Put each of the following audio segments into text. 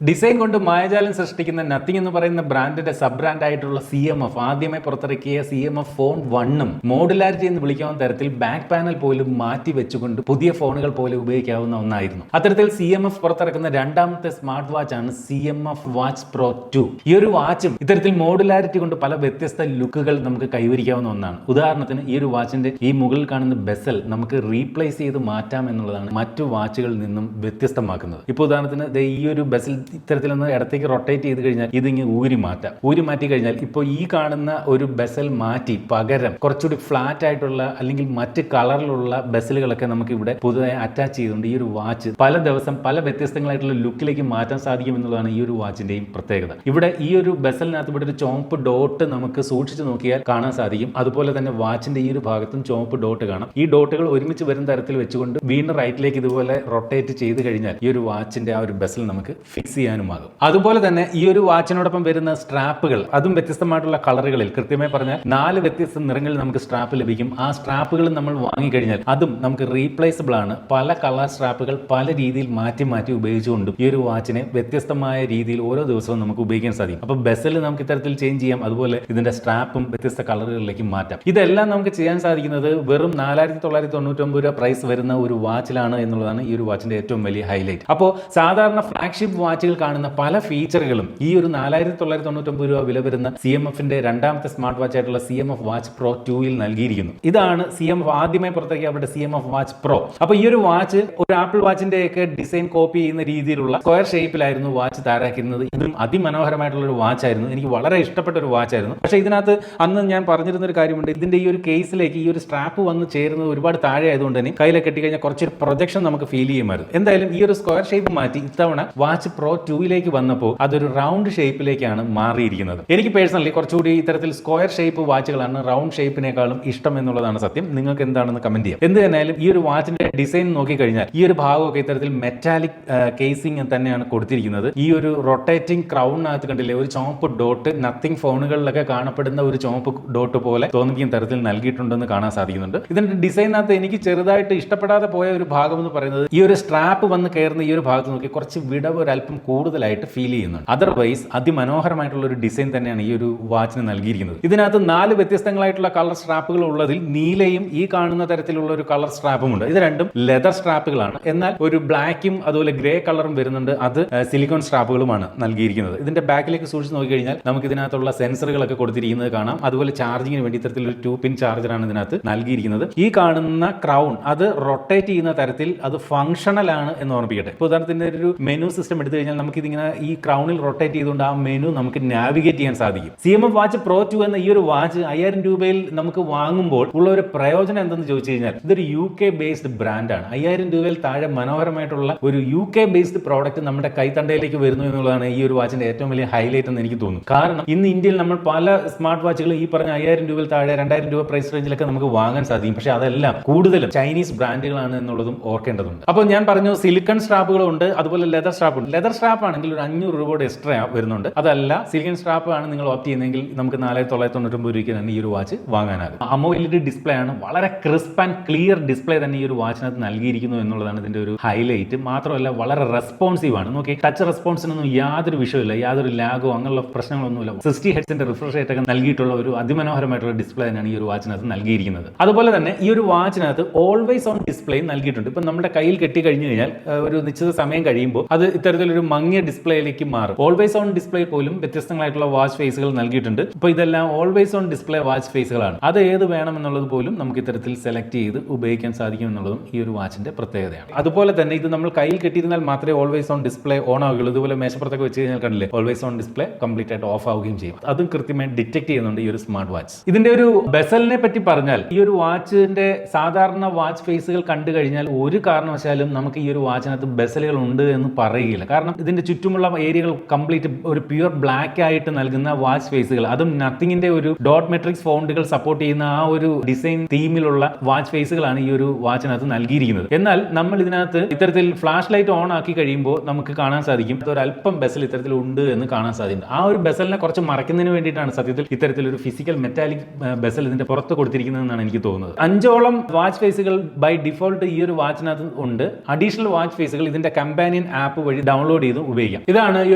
Design കൊണ്ട് മായാജാലം സൃഷ്ടിക്കുന്ന nothing എന്ന് പറയുന്ന ബ്രാൻഡിന്റെ സബ് ബ്രാൻഡ് ആയിട്ടുള്ള CMF ആദ്യമായി പുറത്തിറക്കിയ CMF ഫോൺ 1 മോഡുലാരിറ്റി എന്ന് വിളിക്കാവുന്ന തരത്തിൽ ബാക്ക് പാനൽ പോലും മാറ്റി വെച്ചുകൊണ്ട് പുതിയ ഫോണുകൾ പോലെ ഉപയോഗിക്കാവുന്ന ഒന്നായിരുന്നു. അത്തരത്തിൽ CMF പുറത്തിറക്കുന്ന രണ്ടാമത്തെ സ്മാർട്ട് വാച്ച് ആണ് CMF വാച്ച് പ്രോ 2. ഈ ഒരു വാച്ചും ഇത്തരത്തിൽ മോഡുലാരിറ്റി കൊണ്ട് പല വ്യത്യസ്ത ലുക്കുകൾ നമുക്ക് കൈവരിക്കാവുന്ന ഒന്നാണ്. ഉദാഹരണത്തിന് ഈ ഒരു വാച്ചിന്റെ ഈ മുകളിൽ കാണുന്ന ബെസൽ നമുക്ക് റീപ്ലേസ് ചെയ്ത് മാറ്റാം എന്നുള്ളതാണ് മറ്റു വാച്ചുകളിൽ നിന്നും വ്യത്യസ്തമാക്കുന്നത്. ഇപ്പോൾ ഉദാഹരണത്തിന് ഈ ഒരു ബെസൽ ഇത്തരത്തിലൊന്ന് ഇടത്തേക്ക് റൊട്ടേറ്റ് ചെയ്ത് കഴിഞ്ഞാൽ ഇതിങ്ങ് ഊരി മാറ്റി കഴിഞ്ഞാൽ ഇപ്പോൾ ഈ കാണുന്ന ഒരു ബെസൽ മാറ്റി പകരം കുറച്ചുകൂടി ഫ്ലാറ്റ് ആയിട്ടുള്ള അല്ലെങ്കിൽ മറ്റ് കളറിലുള്ള ബെസലുകളൊക്കെ നമുക്ക് ഇവിടെ പുതുതായി അറ്റാച്ച് ചെയ്തുകൊണ്ട് ഈ ഒരു വാച്ച് പല ദിവസം പല വ്യത്യസ്തങ്ങളായിട്ടുള്ള ലുക്കിലേക്ക് മാറ്റാൻ സാധിക്കും എന്നുള്ളതാണ് ഈ ഒരു വാച്ചിന്റെയും പ്രത്യേകത. ഇവിടെ ഈ ഒരു ബെസലിനകത്ത് ഇവിടെ ഒരു ചുവപ്പ് ഡോട്ട് നമുക്ക് സൂക്ഷിച്ചു നോക്കിയാൽ കാണാൻ സാധിക്കും. അതുപോലെ തന്നെ വാച്ചിന്റെ ഈ ഒരു ഭാഗത്തും ചുവപ്പ് ഡോട്ട് കാണാം. ഈ ഡോട്ടുകൾ ഒരുമിച്ച് വരുന്ന തരത്തിൽ വെച്ചുകൊണ്ട് വീണ്ടും റൈറ്റിലേക്ക് ഇതുപോലെ റൊട്ടേറ്റ് ചെയ്ത് കഴിഞ്ഞാൽ ഈ ഒരു വാച്ചിന്റെ ആ ഒരു ബെസൽ നമുക്ക് ഫിക്സ് ചെയ്യാനുമാകും. അതുപോലെ തന്നെ ഈ ഒരു വാച്ചിനോടൊപ്പം വരുന്ന സ്ട്രാപ്പുകൾ അതും വ്യത്യസ്തമായിട്ടുള്ള കളറുകളിൽ, കൃത്യമായി പറഞ്ഞാൽ 4 വ്യത്യസ്ത നിറങ്ങളിൽ നമുക്ക് സ്ട്രാപ്പ് ലഭിക്കും. ആ സ്ട്രാപ്പുകൾ നമ്മൾ വാങ്ങിക്കഴിഞ്ഞാൽ അതും നമുക്ക് റീപ്ലേസബിൾ ആണ്. പല കളർ സ്ട്രാപ്പുകൾ പല രീതിയിൽ മാറ്റി ഉപയോഗിച്ചുകൊണ്ടും ഈ ഒരു വാച്ചിനെ വ്യത്യസ്തമായ രീതിയിൽ ഓരോ ദിവസവും നമുക്ക് ഉപയോഗിക്കാൻ സാധിക്കും. അപ്പോൾ ബെസൽ നമുക്ക് ഇത്തരത്തിൽ ചേഞ്ച് ചെയ്യാം. അതുപോലെ ഇതിന്റെ സ്ട്രാപ്പും വ്യത്യസ്ത കളറുകളിലേക്ക് മാറ്റാം. ഇതെല്ലാം നമുക്ക് ചെയ്യാൻ സാധിക്കുന്നത് വെറും 4999 രൂപ പ്രൈസ് വരുന്ന ഒരു വാച്ചിലാണ് എന്നുള്ളതാണ് ഈ ഒരു വാച്ചിന്റെ ഏറ്റവും വലിയ ഹൈലൈറ്റ്. അപ്പോൾ സാധാരണ ഫ്ലാഗ്ഷിപ്പ് വാച്ചുകൾ കാണുന്ന പല ഫീച്ചറുകളും ഈ ഒരു 4999 രൂപ വില വരുന്ന CMFന്റെ രണ്ടാമത്തെ സ്മാർട്ട് വാച്ച് ആയിട്ടുള്ള CMF വാച്ച് പ്രോ 2 നൽകിയിരിക്കുന്നു. ഇതാണ് CMF ആദ്യമായി പുറത്തിറക്കിയ അവരുടെ CMF വാച്ച് പ്രോ. അപ്പോൾ ഈ ഒരു വാച്ച് ഒരു ആപ്പിൾ വാച്ചിന്റെ ഒക്കെ ഡിസൈൻ കോപ്പി ചെയ്യുന്ന രീതിയിലുള്ള സ്ക്വയർ ഷേപ്പിലായിരുന്നു വാച്ച് തയ്യാറാക്കിയിരുന്നത്. ഇതും അതിമനോഹരമായിട്ടുള്ള ഒരു വാച്ച് ആയിരുന്നു. എനിക്ക് വളരെ ഇഷ്ടപ്പെട്ട ഒരു വാച്ച് ആയിരുന്നു. പക്ഷേ ഇതിനകത്ത് അന്ന് ഞാൻ പറഞ്ഞിരുന്ന ഒരു കാര്യമുണ്ട്. ഇതിന്റെ ഈ ഒരു കേസിലേക്ക് ഈ ഒരു സ്ട്രാപ്പ് വന്ന് ചേരുന്നത് ഒരുപാട് താഴെ ആയതുകൊണ്ട് തന്നെ കയ്യിലൊക്കെ കെട്ടിക്കഴിഞ്ഞാൽ കുറച്ചൊരു പ്രൊജക്ഷൻ നമുക്ക് ഫീൽ ചെയ്യുമായിരുന്നു. എന്തായാലും ഈ ഒരു സ്ക്വയർ ഷേപ്പ് മാറ്റി ഇത്തവണ വാച്ച് പ്രോ 2 വന്നപ്പോൾ അതൊരു റൗണ്ട് ഷേപ്പിലേക്കാണ് മാറിയിരിക്കുന്നത്. എനിക്ക് പേഴ്സണലി കുറച്ചുകൂടി ഇത്തരത്തിൽ സ്ക്വയർ ഷേപ്പ് വാച്ചുകളാണ് റൗണ്ട് ഷേപ്പിനേക്കാളും ഇഷ്ടം എന്നുള്ളതാണ് സത്യം. നിങ്ങൾക്ക് എന്താണെന്ന് കമന്റ് ചെയ്യാം. എന്ത് തന്നെയാലും ഈ ഒരു വാച്ചിന്റെ ഡിസൈൻ നോക്കിക്കഴിഞ്ഞാൽ ഈ ഒരു ഭാഗമൊക്കെ ഇത്തരത്തിൽ മെറ്റാലിക് കേസിംഗ് തന്നെയാണ് കൊടുത്തിരിക്കുന്നത്. ഈ ഒരു റൊട്ടേറ്റിംഗ് ക്രൗണിനകത്ത് കണ്ടില്ലേ ഒരു ചുവപ്പ് ഡോട്ട്, നത്തിങ് ഫോണുകളിലൊക്കെ കാണപ്പെടുന്ന ഒരു ചുവപ്പ് ഡോട്ട് പോലെ തോന്നിക്കുന്ന തരത്തിൽ നൽകിയിട്ടുണ്ടെന്ന് കാണാൻ സാധിക്കുന്നുണ്ട്. ഇതിന്റെ ഡിസൈനകത്ത് എനിക്ക് ചെറുതായിട്ട് ഇഷ്ടപ്പെടാതെ പോയ ഒരു ഭാഗം എന്ന് പറയുന്നത് ഈ ഒരു സ്ട്രാപ്പ് വന്ന് കയറുന്ന ഈ ഒരു ഭാഗത്ത് നോക്കി കുറച്ച് വിടവ് ഒരല്പം കൂടുതലായിട്ട് ഫീൽ ചെയ്യുന്നുണ്ട്. അതർവൈസ് അതിമനോഹരമായിട്ടുള്ള ഒരു ഡിസൈൻ തന്നെയാണ് ഈ ഒരു വാച്ചിന് നൽകിയിരിക്കുന്നത്. ഇതിനകത്ത് 4 വ്യത്യസ്തങ്ങളായിട്ടുള്ള കളർ സ്ട്രാപ്പുകൾ ഉള്ളതിൽ നീലയും ഈ കാണുന്ന തരത്തിലുള്ള ഒരു കളർ സ്ട്രാപ്പും ഉണ്ട്. ഇത് രണ്ടും ലെതർ സ്ട്രാപ്പുകളാണ്. എന്നാൽ ഒരു ബ്ലാക്കും അതുപോലെ ഗ്രേ കളറും വരുന്നുണ്ട്. അത് സിലിക്കോൺ സ്ട്രാപ്പുകളുമാണ് നൽകിയിരിക്കുന്നത്. ഇതിന്റെ ബാക്കിലേക്ക് സൂക്ഷിച്ച് നോക്കിക്കഴിഞ്ഞാൽ നമുക്ക് ഇതിനകത്തുള്ള സെൻസറുകളൊക്കെ കൊടുത്തിരിക്കുന്നത് കാണാം. അതുപോലെ ചാർജിങ്ങിന് വേണ്ടി ഇത്തരത്തിലൊരു 2-പിൻ ചാർജറാണ് ഇതിനകത്ത് നൽകിയിരിക്കുന്നത്. ഈ കാണുന്ന ക്രൗൺ അത് റൊട്ടേറ്റ് ചെയ്യുന്ന തരത്തിൽ അത് ഫംഗ്ഷണൽ ആണ് എന്ന് ഓർമ്മിപ്പിക്കട്ടെ. ഇപ്പോൾ ഉദാഹരണത്തിന് ഒരു മെനു സിസ്റ്റം എടുത്തു കഴിഞ്ഞാൽ നമുക്ക് ഇതിങ്ങനെ ഈ ക്രൗണിൽ റൊട്ടേറ്റ് ചെയ്തുകൊണ്ട് ആ മെനു നമുക്ക് നാവിഗേറ്റ് ചെയ്യാൻ സാധിക്കും. CMF വാച്ച് പ്രോ 2 എന്ന ഈ ഒരു വാച്ച് 5000 രൂപയിൽ നമുക്ക് വാങ്ങുമ്പോൾ ഉള്ള ഒരു പ്രയോജനം എന്തെന്ന് ചോദിച്ചു കഴിഞ്ഞാൽ ഇതൊരു UK ബേസ്ഡ് ബ്രാൻഡാണ്. 5000 രൂപയിൽ താഴെ മനോഹരമായിട്ടുള്ള ഒരു UK ബേസ്ഡ് പ്രോഡക്റ്റ് നമ്മുടെ കൈത്തണ്ടയിലേക്ക് വരുന്നു എന്നുള്ളതാണ് ഈ ഒരു വാച്ചിന്റെ ഏറ്റവും വലിയ ഹൈലൈറ്റ് എന്ന് എനിക്ക് തോന്നുന്നു. കാരണം ഇന്ന് ഇന്ത്യയിൽ നമ്മൾ പല സ്മാർട്ട് വാച്ചുകൾ ഈ പറഞ്ഞ 5000 രൂപയിൽ താഴെ 2000 രൂപ പ്രൈസ് റേഞ്ചിലൊക്കെ നമുക്ക് വാങ്ങാൻ സാധിക്കും. പക്ഷേ അതെല്ലാം കൂടുതലും ചൈനീസ് ബ്രാൻഡുകളാണ് എന്നുള്ളതും ഓർക്കേണ്ടതുണ്ട്. അപ്പോൾ ഞാൻ പറഞ്ഞു സിലിക്കൺ സ്ട്രാപ്പുകളും ഉണ്ട്, അതുപോലെ ലെതർ സ്ട്രാപ്പ് ഉണ്ട്. ലെതർ സ്ട്രാപ്പ് ആണെങ്കിൽ ഒരു 500 രൂപയുടെ എക്സ്ട്രാ വരുന്നുണ്ട്. അതല്ല സിലിക്കൺ സ്ട്രാപ്പ് ആണ് നിങ്ങൾ ഓപ്റ്റ് ചെയ്യുന്നതെങ്കിൽ നമുക്ക് 4999 രൂപയ്ക്ക് തന്നെ ഈ ഒരു വാച്ച് വാങ്ങാനാകും. AMOLED ഡിസ്പ്ലേ ആണ്. വളരെ ക്രിസ്പ് ആൻഡ് ക്ലിയർ ഡിസ്പ്ലേ തന്നെ ഈ ഒരു വാച്ചിനകത്ത് നൽകിയിരിക്കുന്നു എന്നുള്ളതാണ് ഇതിന്റെ ഒരു ഹൈലൈറ്റ്. മാത്രമല്ല വളരെ റെസ്പോൺസീവ് ആണ്. നോക്കി ടച്ച് റെസ്പോൺസിനൊന്നും യാതൊരു വിഷയമില്ല, യാതൊരു ലാഗോ അങ്ങനെയുള്ള പ്രശ്നങ്ങളൊന്നുമില്ല. 60 ഹെർട്സിന്റെ റിഫ്രഷ് റേറ്റ് ഒക്കെ നൽകിയിട്ടുള്ള ഒരു അതിമനോഹരമായിട്ടുള്ള ഡിസ്പ്ലേ തന്നെയാണ് ഈ ഒരു വാച്ചിനകത്ത് നൽകിയിരിക്കുന്നത്. അതുപോലെ തന്നെ ഈ ഒരു വാച്ചിനകത്ത് ഓൾവേസ് ഓൺ ഡിസ്പ്ലേ നൽകിയിട്ടുണ്ട്. ഇപ്പൊ നമ്മുടെ കയ്യിൽ കെട്ടി കഴിഞ്ഞു കഴിഞ്ഞാൽ ഒരു നിശ്ചിത സമയം കഴിയുമ്പോൾ അത് ഇത്തരത്തിലൊരു മങ്ങിയ ഡിസ്പ്ലേയിലേക്ക് മാറും. ഓൾവേസ് ഓൺ ഡിസ്പ്ലേ പോലും വ്യത്യസ്തങ്ങളായിട്ടുള്ള വാച്ച് ഫേസുകൾ നൽകിയിട്ടുണ്ട്. ഇപ്പോൾ ഇതെല്ലാം ഓൾവേസ് ഓൺ ഡിസ്പ്ലേ വാച്ച് ഫേസുകളാണ്. അത് ഏത് വേണം എന്നുള്ളത് പോലും നമുക്ക് ഇത്തരത്തിൽ സെലക്ട് ചെയ്ത് ഉപയോഗിക്കാൻ സാധിക്കും എന്നുള്ളതും ഈ ഒരു വാച്ചിന്റെ പ്രത്യേകതയാണ്. അതുപോലെ തന്നെ ഇത് നമ്മൾ കയ്യിൽ കെട്ടിയിരുന്നാൽ മാത്രമേ ഓൾവേസ് ഓൺ ഡിസ്പ്ലേ ഓൺ ആവുകയുള്ളൂ. ഇതുപോലെ മേശപ്പുറത്തൊക്കെ വെച്ച് കഴിഞ്ഞാൽ കണ്ടില്ലേ ഓൾവേസ് ഓൺ ഡിസ്പ്ലേ കംപ്ലീറ്റ് ആയിട്ട് ഓഫ് ആവുകയും ചെയ്യും. അതും കൃത്യമായി ഡിറ്റക്ട് ചെയ്യുന്നുണ്ട് ഈ ഒരു സ്മാർട്ട് വാച്ച്. ഇതിന്റെ ഒരു ബെസലിനെ പറ്റി പറഞ്ഞാൽ ഈ ഒരു വാച്ചിന്റെ സാധാരണ വാച്ച് ഫേസുകൾ കണ്ടു കഴിഞ്ഞാൽ ഒരു കാരണവശാലും നമുക്ക് ഈ ഒരു വാച്ചിനകത്ത് ബെസലുകൾ ഉണ്ട് എന്ന് പറയുകയില്ല. കാരണം ഇതിന്റെ ചുറ്റുമുള്ള ഏരിയകൾ കംപ്ലീറ്റ് ഒരു പ്യുവർ ബ്ലാക്ക് ആയിട്ട് നൽകുന്ന വാച്ച് ഫേസുകൾ, അതും നത്തിങ്ങിന്റെ ഒരു ഡോട്ട് മെട്രിക്സ് ഫോണ്ടുകൾ സപ്പോർട്ട് ചെയ്യുന്ന ആ ഒരു ഡിസൈൻ തീമിലുള്ള വാച്ച് ഫേസുകളാണ് ഈ ഒരു വാച്ചിനകത്ത് നൽകിയിരിക്കുന്നത്. എന്നാൽ നമ്മൾ ഇതിനകത്ത് ഇത്തരത്തിൽ ഫ്ലാഷ് ലൈറ്റ് ഓൺ ആക്കി കഴിയുമ്പോൾ നമുക്ക് കാണാൻ സാധിക്കും ഒരു അല്പം ബെസൽ ഇത്തരത്തിൽ ഉണ്ട് എന്ന് കാണാൻ സാധിക്കും. ആ ഒരു ബെസലിനെ കുറച്ച് മറയ്ക്കുന്നതിന് വേണ്ടിയിട്ടാണ് സത്യത്തിൽ ഇത്തരത്തിലൊരു ഫിസിക്കൽ മെറ്റാലിക് ബെസൽ ഇതിന്റെ പുറത്ത് കൊടുത്തിരിക്കുന്നതെന്നാണ് എനിക്ക് തോന്നുന്നത്. 5ഓളം വാച്ച് ഫേസുകൾ ബൈ ഡിഫോൾട്ട് ഈ ഒരു വാച്ചിനകത്ത് ഉണ്ട്. അഡീഷണൽ വാച്ച് ഫേസുകൾ ഇതിന്റെ കമ്പാനിയൻ ആപ്പ് വഴി ഡൗൺലോഡ് ചെയ്ത് ചെയ്ത് ഉപയോഗിക്കാം. ഇതാണ് ഈ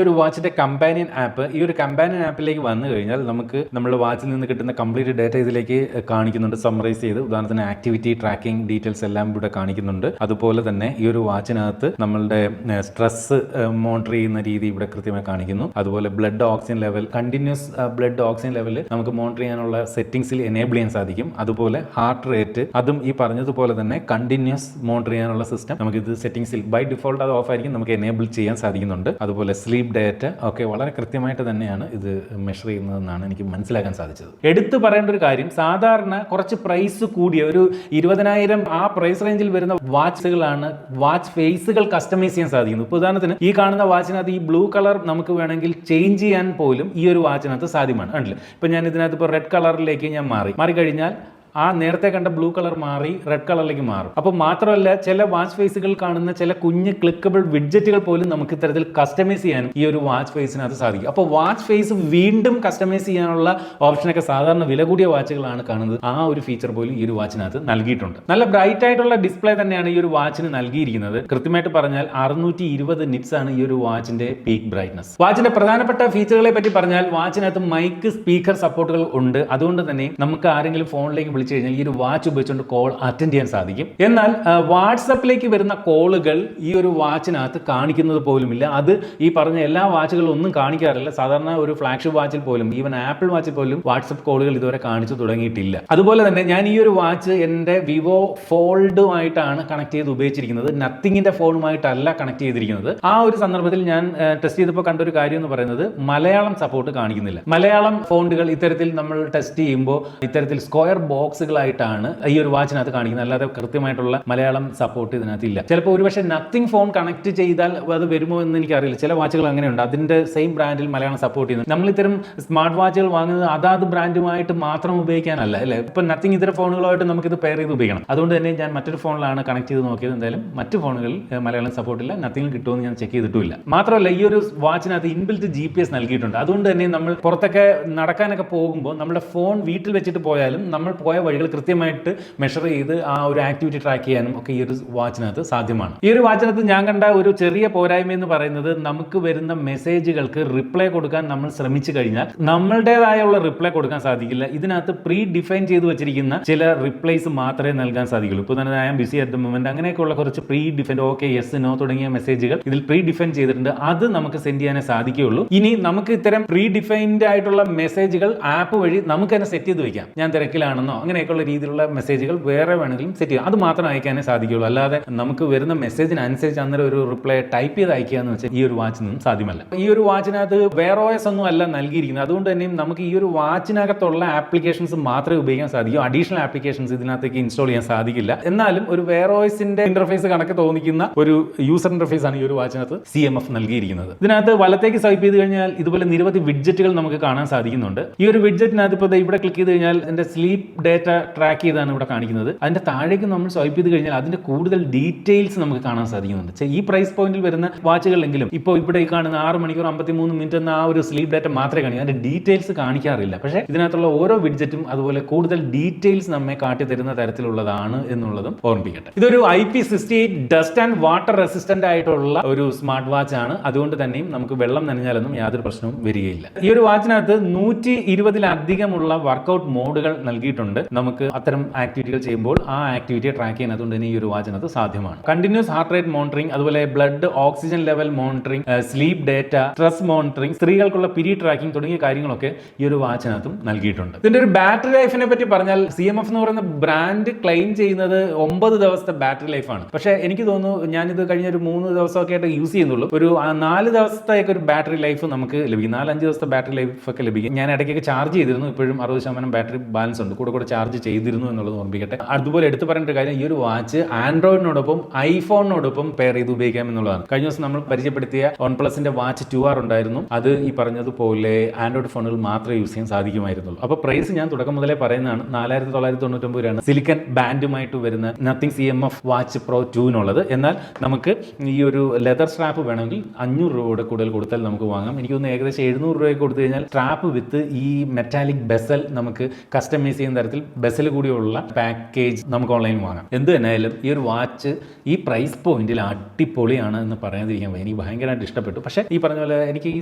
ഒരു വാച്ചിന്റെ കമ്പാനിയൻ ആപ്പ്. ഈ ഒരു കമ്പാനിയൻ ആപ്പിലേക്ക് വന്നു കഴിഞ്ഞാൽ നമുക്ക് നമ്മുടെ വാച്ചിൽ നിന്ന് കിട്ടുന്ന കംപ്ലീറ്റ് ഡേറ്റ ഇതിലേക്ക് കാണിക്കുന്നുണ്ട്, സമ്മറൈസ് ചെയ്ത്. ഉദാഹരണത്തിന് ആക്ടിവിറ്റി ട്രാക്കിംഗ് ഡീറ്റെയിൽസ് എല്ലാം ഇവിടെ കാണിക്കുന്നുണ്ട്. അതുപോലെ തന്നെ ഈ ഒരു വാച്ചിനകത്ത് നമ്മളുടെ സ്ട്രെസ് മോണിറ്റർ ചെയ്യുന്ന രീതി ഇവിടെ കൃത്യമായി കാണിക്കുന്നു. അതുപോലെ blood oxygen level, continuous blood oxygen level നമുക്ക് മോണിറ്റർ ചെയ്യാനുള്ള സെറ്റിംഗ്സിൽ എനേബിൾ ചെയ്യാൻ സാധിക്കും. അതുപോലെ ഹാർട്ട് റേറ്റ്, അതും ഈ പറഞ്ഞതുപോലെ തന്നെ കണ്ടിന്യൂസ് മോണിറ്റർ ചെയ്യാനുള്ള സിസ്റ്റം നമുക്ക് ഇത് സെറ്റിംഗ്സിൽ ബൈ ഡിഫോൾട്ട് അത് ഓഫ് ആയിരിക്കും, നമുക്ക് എനേബിൾ ചെയ്യാൻ സാധിക്കുന്നുണ്ട്. അതുപോലെ സ്ലീപ്പ് ഡേറ്റ ഒക്കെ വളരെ കൃത്യമായിട്ട് തന്നെയാണ് ഇത് മെഷർ ചെയ്യുന്നതെന്നാണ് എനിക്ക് മനസ്സിലാക്കാൻ സാധിച്ചത്. എടുത്തു പറയേണ്ട ഒരു കാര്യം, സാധാരണ കുറച്ച് പ്രൈസ് കൂടിയ ഒരു 20,000 ആ പ്രൈസ് റേഞ്ചിൽ വരുന്ന വാച്ചുകളാണ് വാച്ച് ഫേസുകൾ കസ്റ്റമൈസ് ചെയ്യാൻ സാധിക്കുന്നത്. ഇപ്പോൾ ഉദാഹരണത്തിന് ഈ കാണുന്ന വാച്ചിനകത്ത് ഈ ബ്ലൂ കളർ നമുക്ക് വേണമെങ്കിൽ ചേഞ്ച് ചെയ്യാൻ പോലും ഈ ഒരു വാച്ചിനകത്ത് സാധ്യമാണ്. കണ്ടില്ലേ, ഇപ്പൊ ഞാൻ ഇതിനകത്ത് ഇപ്പോൾ റെഡ് കളറിലേക്ക് ഞാൻ മാറിക്കഴിഞ്ഞാൽ ആ നേരത്തെ കണ്ട ബ്ലൂ കളർ മാറി റെഡ് കളറിലേക്ക് മാറും. അപ്പോൾ മാത്രമല്ല, ചില വാച്ച് ഫേസുകൾ കാണുന്ന ചില കുഞ്ഞ് ക്ലിക്കബിൾ വിഡ്ജറ്റുകൾ പോലും നമുക്ക് ഇത്തരത്തിൽ കസ്റ്റമൈസ് ചെയ്യാനും ഈ ഒരു വാച്ച് ഫേസിനകത്ത് സാധിക്കും. അപ്പോൾ വാച്ച് ഫേസ് വീണ്ടും കസ്റ്റമൈസ് ചെയ്യാനുള്ള ഓപ്ഷനൊക്കെ സാധാരണ വില കൂടിയ വാച്ചുകളാണ് കാണുന്നത്. ആ ഒരു ഫീച്ചർ പോലും ഈ ഒരു വാച്ചിനകത്ത് നൽകിയിട്ടുണ്ട്. നല്ല ബ്രൈറ്റ് ആയിട്ടുള്ള ഡിസ്പ്ലേ തന്നെയാണ് ഈ ഒരു വാച്ചിന് നൽകിയിരിക്കുന്നത്. കൃത്യമായിട്ട് പറഞ്ഞാൽ 620 നിറ്റ്സ് ആണ് ഈ ഒരു വാച്ചിന്റെ പീക്ക് ബ്രൈറ്റ്നസ്. വാച്ചിന്റെ പ്രധാനപ്പെട്ട ഫീച്ചറുകളെ പറ്റി പറഞ്ഞാൽ, വാച്ചിനകത്ത് മൈക്ക് സ്പീക്കർ സപ്പോർട്ടുകൾ ഉണ്ട്. അതുകൊണ്ട് തന്നെ നമുക്ക് ആരെങ്കിലും ഫോണിലേക്ക് വിളിച്ചു കഴിഞ്ഞാൽ ഈ ഒരു വാച്ച് ഉപയോഗിച്ചുകൊണ്ട് കോൾ അറ്റൻഡ് ചെയ്യാൻ സാധിക്കും. എന്നാൽ വാട്സപ്പിലേക്ക് വരുന്ന കോളുകൾ ഈ ഒരു വാച്ചിനകത്ത് കാണിക്കുന്നത് പോലുമില്ല. അത് ഈ പറഞ്ഞ എല്ലാ വാച്ചുകളും ഒന്നും കാണിക്കാറില്ല. സാധാരണ ഒരു ഫ്ലാഗ്ഷിപ്പ് വാച്ചിൽ പോലും, ഈവൻ ആപ്പിൾ വാച്ചിൽ പോലും വാട്സപ്പ് കോളുകൾ ഇതുവരെ കാണിച്ചു തുടങ്ങിയിട്ടില്ല. അതുപോലെ തന്നെ ഞാൻ ഈ ഒരു വാച്ച് എൻ്റെ വിവോ ഫോൾഡുമായിട്ടാണ് കണക്ട് ചെയ്ത് ഉപയോഗിച്ചിരിക്കുന്നത്, നത്തിങ്ങിന്റെ ഫോണുമായിട്ടല്ല കണക്ട് ചെയ്തിരിക്കുന്നത്. ആ ഒരു സന്ദർഭത്തിൽ ഞാൻ ടെസ്റ്റ് ചെയ്തപ്പോൾ കണ്ട ഒരു കാര്യം എന്ന് പറയുന്നത്, മലയാളം സപ്പോർട്ട് കാണിക്കുന്നില്ല. മലയാളം ഫോണ്ടുകൾ ഇത്തരത്തിൽ നമ്മൾ ടെസ്റ്റ് ചെയ്യുമ്പോൾ ഇത്തരത്തിൽ സ്ക്വയർ ബോക്സുകളായിട്ടാണ് ഈ ഒരു വാച്ചിനകത്ത് കാണിക്കുന്നത്, അല്ലാതെ കൃത്യമായിട്ടുള്ള മലയാളം സപ്പോർട്ട് ഇതിനകത്ത് ഇല്ല. ചിലപ്പോൾ ഒരുപക്ഷെ നത്തിങ് ഫോൺ കണക്ട് ചെയ്താൽ അത് വരുമോ എന്ന് എനിക്കറിയില്ല. ചില വാച്ചുകൾ അങ്ങനെയുണ്ട്, അതിന്റെ സെയിം ബ്രാൻഡിൽ മലയാളം സപ്പോർട്ട് ചെയ്യുന്നത്. നമ്മൾ ഇത്തരം സ്മാർട്ട് വാച്ചുകൾ വാങ്ങുന്നത് അതാത് ബ്രാൻഡുമായിട്ട് മാത്രം ഉപയോഗിക്കാനല്ല, അല്ലേ? ഇപ്പൊ നത്തിങ് ഇത്തരം ഫോണുകളായിട്ട് നമുക്കിത് പെയർ ചെയ്ത് ഉപയോഗിക്കണം. അതുകൊണ്ട് തന്നെ ഞാൻ മറ്റൊരു ഫോണിലാണ് കണക്ട് ചെയ്ത് നോക്കിയത്. എന്തായാലും മറ്റു ഫോണുകളിൽ മലയാളം സപ്പോർട്ടില്ല, നത്തിങ്ങിൽ കിട്ടുമെന്ന് ഞാൻ ചെക്ക് ചെയ്തിട്ടുമില്ല. മാത്രമല്ല, ഈ ഒരു വാച്ചിനകത്ത് ഇൻബിൽറ്റ് GPS നൽകിയിട്ടുണ്ട്. അതുകൊണ്ട് തന്നെ നമ്മൾ പുറത്തൊക്കെ നടക്കാനൊക്കെ പോകുമ്പോൾ നമ്മുടെ ഫോൺ വീട്ടിൽ വെച്ചിട്ട് പോയാലും നമ്മൾ പോയ വഴികൾ കൃത്യമായിട്ട് മെഷർ ചെയ്ത് ആ ഒരു ആക്ടിവിറ്റി ട്രാക്ക് ചെയ്യാനും ഒക്കെ ഈ ഒരു വാച്ചിനകത്ത് സാധ്യമാണ്. ഈ ഒരു വാച്ചിനകത്ത് ഞാൻ കണ്ട ഒരു ചെറിയ പോരായ്മ എന്ന് പറയുന്നത്, നമുക്ക് വരുന്ന മെസ്സേജുകൾക്ക് റിപ്ലൈ കൊടുക്കാൻ നമ്മൾ ശ്രമിച്ചു കഴിഞ്ഞാൽ നമ്മളുടേതായുള്ള റിപ്ലൈ കൊടുക്കാൻ സാധിക്കില്ല. ഇതിനകത്ത് പ്രീ ഡിഫൈൻ ചെയ്ത് വെച്ചിരിക്കുന്ന ചില റിപ്ലൈസ് മാത്രമേ നൽകാൻ സാധിക്കുള്ളൂ. ഇപ്പോൾ തന്നെ I am busy at the moment, അങ്ങനെയൊക്കെയുള്ള കുറച്ച് pre define, okay, yes, no തുടങ്ങിയ മെസ്സേജുകൾ ഇതിൽ പ്രീ ഡിഫൈൻ ചെയ്തിട്ടുണ്ട്. അത് നമുക്ക് സെൻഡ് ചെയ്യാനേ സാധിക്കുകയുള്ളൂ. ഇനി നമുക്ക് ഇത്തരം പ്രീ ഡിഫൈൻഡ് ആയിട്ടുള്ള മെസ്സേജുകൾ ആപ്പ് വഴി നമുക്ക് തന്നെ സെറ്റ് ചെയ്ത് വെക്കാം. ഞാൻ തിരക്കിലാണെന്നോ അങ്ങനെയൊക്കെയുള്ള രീതിയിലുള്ള മെസ്സേജുകൾ വേറെ വേണമെങ്കിലും സെറ്റ് ചെയ്യാം. അത് മാത്രം അയക്കാനേ സാധിക്കുകയുള്ളൂ. അല്ലാതെ നമുക്ക് വരുന്ന മെസ്സേജിനനുസരിച്ച് അന്നേരം ഒരു റിപ്ലൈ ടൈപ്പ് ചെയ്ത് അയക്കുക എന്ന് വെച്ചാൽ ഈ ഒരു വാച്ചിൽ നിന്നും സാധ്യമല്ല. ഈ ഒരു വാച്ചിനകത്ത് വേറെ OS ഒന്നും അല്ല നൽകിയിരിക്കുന്നത്. അതുകൊണ്ട് തന്നെ നമുക്ക് ഈ ഒരു വാച്ചിനകത്തുള്ള ആപ്ലിക്കേഷൻസ് മാത്രമേ ഉപയോഗിക്കാൻ സാധിക്കൂ. അഡീഷണൽ ആപ്ലിക്കേഷൻസ് ഇതിനകത്തേക്ക് ഇൻസ്റ്റാൾ ചെയ്യാൻ സാധിക്കില്ല. എന്നാലും ഒരു വേറെ OSന്റെ ഇന്റർഫേസ് കണക്ക് തോന്നിക്കുന്ന ഒരു യൂസർ ഇന്റർഫേസ് ആണ് ഈ ഒരു വാച്ചിനകത്ത് CMF നൽകിയിരിക്കുന്നത്. ഇതിനകത്ത് വലത്തേക്ക് സ്വൈപ്പ് ചെയ്ത് കഴിഞ്ഞാൽ ഇതുപോലെ നിരവധി വിഡ്ജറ്റുകൾ നമുക്ക് കാണാൻ സാധിക്കുന്നുണ്ട്. ഈ ഒരു വിഡ്ജറ്റിനകത്ത് ഇപ്പോൾ ഇവിടെ ക്ലിക്ക് ചെയ്ത് കഴിഞ്ഞാൽ എന്റെ സ്ലീപ്പ് ഡേറ്റ ട്രാക്ക് ചെയ്താണ് ഇവിടെ കാണിക്കുന്നത്. അതിന്റെ താഴേക്ക് നമ്മൾ സ്വൈപ്പ് ചെയ്ത് കഴിഞ്ഞാൽ അതിന്റെ കൂടുതൽ ഡീറ്റെയിൽസ് നമുക്ക് കാണാൻ സാധിക്കുന്നുണ്ട്. ഈ പ്രൈസ് പോയിന്റിൽ വരുന്ന വാച്ചുകളിലെങ്കിലും ഇപ്പോൾ ഇവിടെ ഈ കാണുന്ന 6 മണിക്കൂർ 53 മിനിറ്റ് എന്ന ആ ഒരു സ്ലീപ്പ് ഡേറ്റ മാത്രമേ കാണിക്കൂ, അതിന്റെ ഡീറ്റെയിൽസ് കാണിക്കാറില്ല. പക്ഷേ ഇതിനകത്തുള്ള ഓരോ വിഡ്ജറ്റും അതുപോലെ കൂടുതൽ ഡീറ്റെയിൽസ് നമ്മെ കാട്ടി തരുന്ന തരത്തിലുള്ളതാണ് എന്നുള്ളതും ഓർമ്മിപ്പിക്കട്ടെ. ഇതൊരു IP68 dust and water resistant ആയിട്ടുള്ള ഒരു സ്മാർട്ട് വാച്ച് ആണ്. അതുകൊണ്ട് തന്നെയും നമുക്ക് വെള്ളം നനഞ്ഞാലൊന്നും യാതൊരു പ്രശ്നവും വരികയില്ല. ഈ ഒരു വാച്ചിനകത്ത് 120-ലധികമുള്ള വർക്കൗട്ട് മോഡുകൾ നൽകിയിട്ടുണ്ട്. നമുക്ക് അത്തരം ആക്ടിവിറ്റികൾ ചെയ്യുമ്പോൾ ആ ആക്ടിവിറ്റിയെ ട്രാക്ക് ചെയ്യാൻ അതുകൊണ്ട് തന്നെ ഈ ഒരു വാച്ചിനകത്ത് സാധ്യമാണ്. കണ്ടിന്യൂസ് ഹാർട്ട് റേറ്റ് മോണിറ്ററിംഗ്, അതുപോലെ blood oxygen level monitoring, sleep data, stress monitoring, സ്ത്രീകൾക്കുള്ള പീരീഡ് ട്രാക്കിംഗ് തുടങ്ങിയ കാര്യങ്ങളൊക്കെ ഈ ഒരു വാച്ചിനകത്തും നൽകിയിട്ടുണ്ട്. ഇതിന്റെ ഒരു ബാറ്ററി ലൈഫിനെ പറ്റി പറഞ്ഞാൽ, CMF എന്ന് പറയുന്ന ബ്രാൻഡ് ക്ലെയിം ചെയ്യുന്നത് 9 ദിവസത്തെ ബാറ്ററി ലൈഫാണ്. പക്ഷേ എനിക്ക് തോന്നുന്നു ഞാനിത് കഴിഞ്ഞ ഒരു 3 ദിവസമൊക്കെ ആയിട്ട് യൂസ് ചെയ്യുന്നുള്ളൂ. ഒരു 4 ദിവസത്തേക്ക് ഒരു ബാറ്ററി ലൈഫ് നമുക്ക് ലഭിക്കും. 4-5 ദിവസത്തെ ബാറ്ററി ലൈഫ് ഒക്കെ ലഭിക്കും. ഞാൻ ഇടയ്ക്കൊക്കെ ചാർജ് ചെയ്തിരുന്നു. ഇപ്പോഴും 60% ബാറ്ററി ബാലൻസ് ഉണ്ട്. കൂടെ ചാർജ് ചെയ്തിരുന്നു എന്നുള്ളത് ഓർമ്മിക്കട്ടെ. അതുപോലെ എടുത്തു പറയേണ്ട ഒരു കാര്യം, ഈ ഒരു വാച്ച് ആൻഡ്രോയിഡിനോടൊപ്പം ഐഫോണിനോടൊപ്പം പെയർ ചെയ്ത് ഉപയോഗിക്കാം എന്നുള്ളതാണ്. കഴിഞ്ഞ ദിവസം നമ്മൾ പരിചയപ്പെടുത്തിയ OnePlusന്റെ വാച്ച് 2R ഉണ്ടായിരുന്നു. അത് ഈ പറഞ്ഞതുപോലെ ആൻഡ്രോയിഡ് ഫോണുകൾ മാത്രമേ യൂസ് ചെയ്യാൻ സാധിക്കുമായിരുന്നുള്ളൂ. അപ്പോൾ പ്രൈസ് ഞാൻ തുടക്കം മുതലേ പറയുന്നതാണ്, 4999 രൂപയാണ് സിലിക്കൺ ബാൻഡുമായിട്ട് വരുന്ന നത്തിങ് CMF വാച്ച് പ്രോ 2 എന്നാൽ നമുക്ക് ഈ ഒരു ലെതർ സ്ട്രാപ്പ് വേണമെങ്കിൽ 500 രൂപയുടെ കൂടുതൽ കൊടുത്താൽ നമുക്ക് വാങ്ങാം. എനിക്ക് തോന്നുന്നു ഏകദേശം 700 രൂപയ്ക്ക് കൊടുത്തു കഴിഞ്ഞാൽ സ്ട്രാപ്പ് വിത്ത് ഈ മെറ്റാലിക് ബെസൽ നമുക്ക് കസ്റ്റമൈസ് ചെയ്യുന്ന തരത്തിൽ ബസ്സിൽ കൂടിയുള്ള പാക്കേജ് നമുക്ക് ഓൺലൈനിൽ വാങ്ങാം. എന്ത് തന്നെയായാലും ഈ ഒരു വാച്ച് ഈ പ്രൈസ് പോയിന്റിൽ അടിപൊളിയാണ് എന്ന് പറയാതിരിക്കാൻ വയ്യ. എനിക്ക് ഭയങ്കരമായിട്ട് ഇഷ്ടപ്പെട്ടു. പക്ഷേ ഈ പറഞ്ഞ പോലെ എനിക്ക് ഈ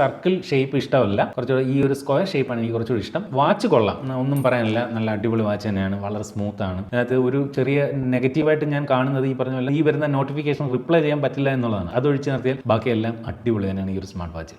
സർക്കിൾ ഷേപ്പ് ഇഷ്ടമല്ല, കുറച്ചുകൂടെ ഈ ഒരു സ്ക്വയർ ഷേപ്പാണ് എനിക്ക് കുറച്ചുകൂടി ഇഷ്ടം. വാച്ച് കൊള്ളാം, ഒന്നും പറയാനില്ല, നല്ല അടിപൊളി വാച്ച് തന്നെയാണ്, വളരെ സ്മൂത്ത് ആണ്. അതിനകത്ത് ഒരു ചെറിയ നെഗറ്റീവായിട്ട് ഞാൻ കാണുന്നത് ഈ പറഞ്ഞ പോലെ ഈ വരുന്ന നോട്ടിഫിക്കേഷൻ റിപ്ലൈ ചെയ്യാൻ പറ്റില്ല എന്നുള്ളതാണ്. അതൊഴിച്ച് നിർത്തിയാൽ ബാക്കിയെല്ലാം അടിപൊളി തന്നെയാണ് ഈ ഒരു സ്മാർട്ട് വാച്ച്.